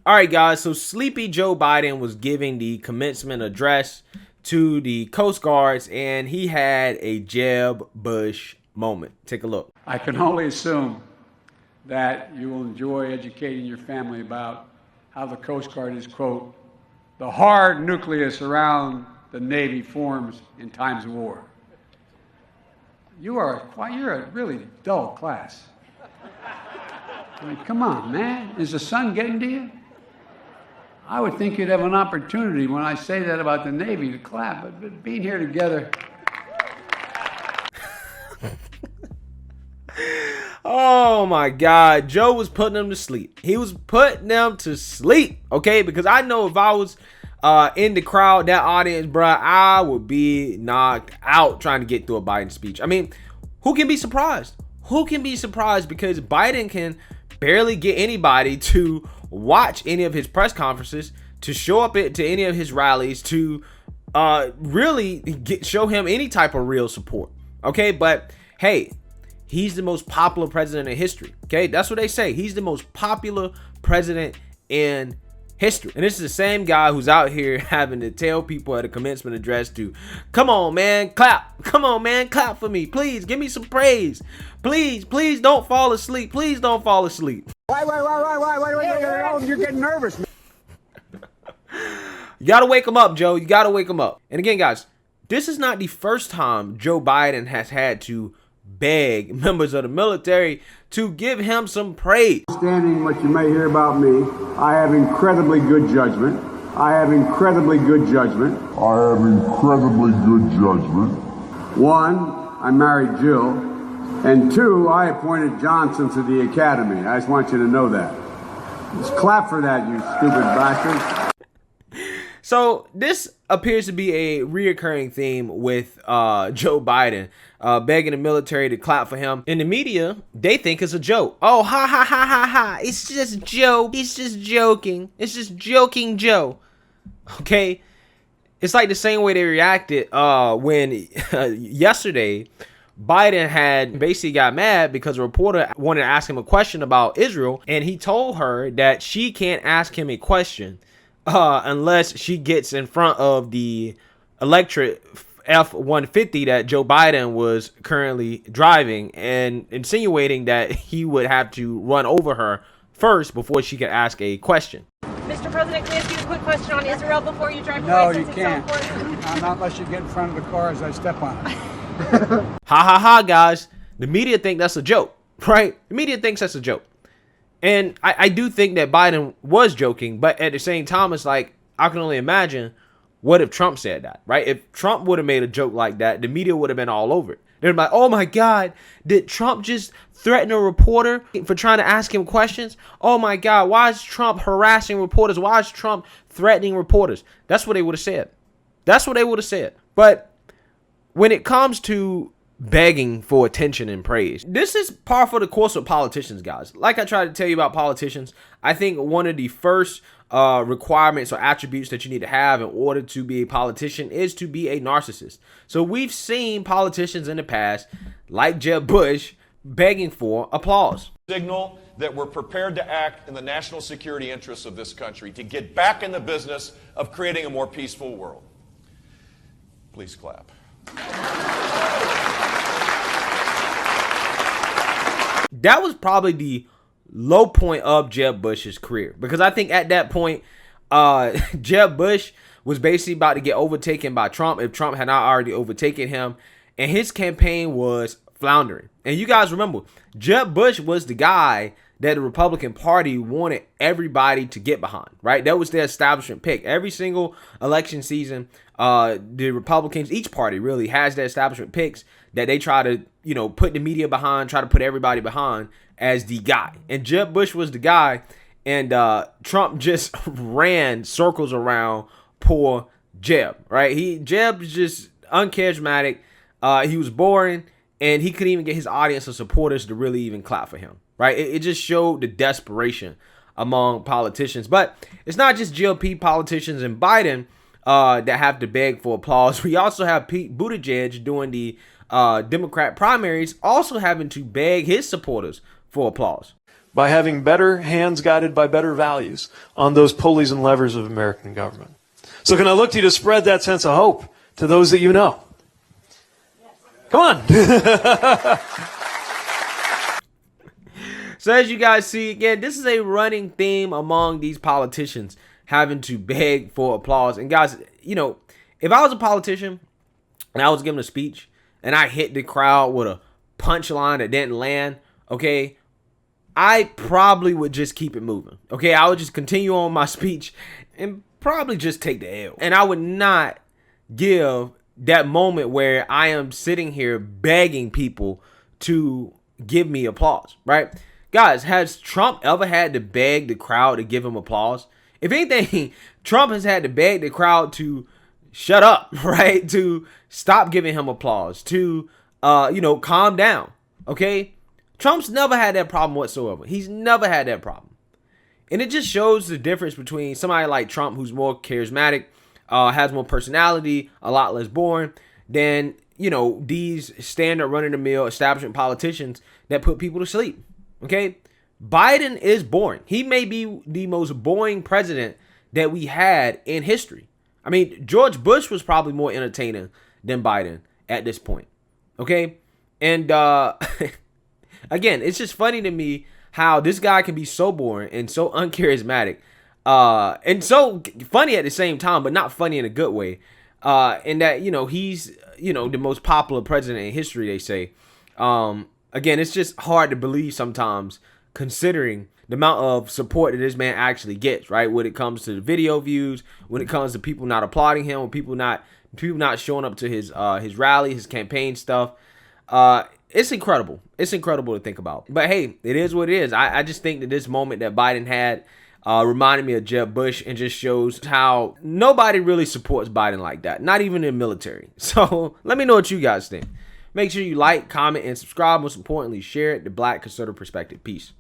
All right, guys, so Sleepy Joe Biden was giving the commencement address to the Coast Guards, and he had a Jeb Bush moment. Take a look. I can only assume that you will enjoy educating your family about how the Coast Guard is, quote, the hard nucleus around the Navy forms in times of war. You're a really dull class. I mean, come on, man. Is the sun getting to you? I would think you'd have an opportunity when I say that about the Navy to clap, but being here together. Oh my God, Joe was putting them to sleep. He was putting them to sleep, okay? Because I know if I was in the crowd, that audience, bruh, I would be knocked out trying to get through a Biden speech. I mean, who can be surprised? Who can be surprised? Because Biden can barely get anybody to watch any of his press conferences, to show up to any of his rallies, to really show him any type of real support. Okay, but hey, he's the most popular president in history. Okay, that's what they say. He's the most popular president in history. And this is the same guy who's out here having to tell people at a commencement address to, come on, man, clap. Come on, man, clap for me. Please, give me some praise. Please don't fall asleep. Please don't fall asleep. Why, you're getting nervous. You got to wake him up, Joe. You got to wake him up. And again, guys, this is not the first time Joe Biden has had to beg members of the military to give him some praise. Understanding what you may hear about me, I have incredibly good judgment. One, I married Jill. And two, I appointed Johnson to the academy. I just want you to know that. Just clap for that, you stupid bastard. So this appears to be a reoccurring theme with Joe Biden, begging the military to clap for him. In the media, they think it's a joke. Oh, ha, ha, ha, ha, ha. It's just joke. It's just joking. It's just joking Joe. Okay? It's like the same way they reacted when yesterday Biden had basically got mad because a reporter wanted to ask him a question about Israel, and he told her that she can't ask him a question unless she gets in front of the electric F-150 that Joe Biden was currently driving, and insinuating that he would have to run over her first before she could ask a question. Mr. President, can I ask you a quick question on Israel before you drive away? No, you can't. Not unless you get in front of the car as I step on it. Ha ha ha, guys. The media think that's a joke, right? The media thinks that's a joke. And I do think that Biden was joking, but at the same time, it's like, I can only imagine what if Trump said that, right? If Trump would have made a joke like that, the media would have been all over it. They're like, oh my God, did Trump just threaten a reporter for trying to ask him questions? Oh my God, why is Trump harassing reporters? Why is Trump threatening reporters? That's what they would have said. That's what they would have said. But when it comes to begging for attention and praise, this is par for the course with politicians, guys. Like I tried to tell you about politicians, I think one of the first requirements or attributes that you need to have in order to be a politician is to be a narcissist. So we've seen politicians in the past, like Jeb Bush, begging for applause. Signal that we're prepared to act in the national security interests of this country to get back in the business of creating a more peaceful world. Please clap. That was probably the low point of Jeb Bush's career, because I think at that point, Jeb Bush was basically about to get overtaken by Trump if Trump had not already overtaken him, and his campaign was floundering. And you guys remember, Jeb Bush was the guy that the Republican Party wanted everybody to get behind, right? That was their establishment pick. Every single election season, the Republicans, each party really has their establishment picks that they try to, put the media behind, try to put everybody behind as the guy. And Jeb Bush was the guy, and Trump just ran circles around poor Jeb, right? Jeb was just uncharismatic. He was boring, and he couldn't even get his audience of supporters to really even clap for him, right? It just showed the desperation among politicians. But it's not just GOP politicians and Biden that have to beg for applause. We also have Pete Buttigieg doing the Democrat primaries, also having to beg his supporters for applause. by having better hands guided by better values on those pulleys and levers of American government. So can I look to you to spread that sense of hope to those that you know? Come on. So as you guys see, again, this is a running theme among these politicians having to beg for applause. And guys, you know, if I was a politician and I was giving a speech and I hit the crowd with a punchline that didn't land, okay, I probably would just keep it moving. Okay, I would just continue on my speech and probably just take the L. And I would not give that moment where I am sitting here begging people to give me applause, right? Guys, has Trump ever had to beg the crowd to give him applause? If anything, Trump has had to beg the crowd to shut up, right? To stop giving him applause, to, calm down, okay? Trump's never had that problem whatsoever. He's never had that problem. And it just shows the difference between somebody like Trump, who's more charismatic, has more personality, a lot less boring, than, these standard run-of-the-mill establishment politicians that put people to sleep. Okay, Biden is boring. He may be the most boring president that we had in history. I mean, George Bush was probably more entertaining than Biden at this point. Okay, and again, it's just funny to me how this guy can be so boring and so uncharismatic, and so funny at the same time, but not funny in a good way. In that he's the most popular president in history, they say. Again, it's just hard to believe sometimes, considering the amount of support that this man actually gets, right? When it comes to the video views, when it comes to people not applauding him, when people not showing up to his rally, his campaign stuff. It's incredible. It's incredible to think about. But hey, it is what it is. I just think that this moment that Biden had reminded me of Jeb Bush, and just shows how nobody really supports Biden like that, not even in the military. So let me know what you guys think. Make sure you like, comment, and subscribe. Most importantly, share it. The Black Conservative Perspective. Peace.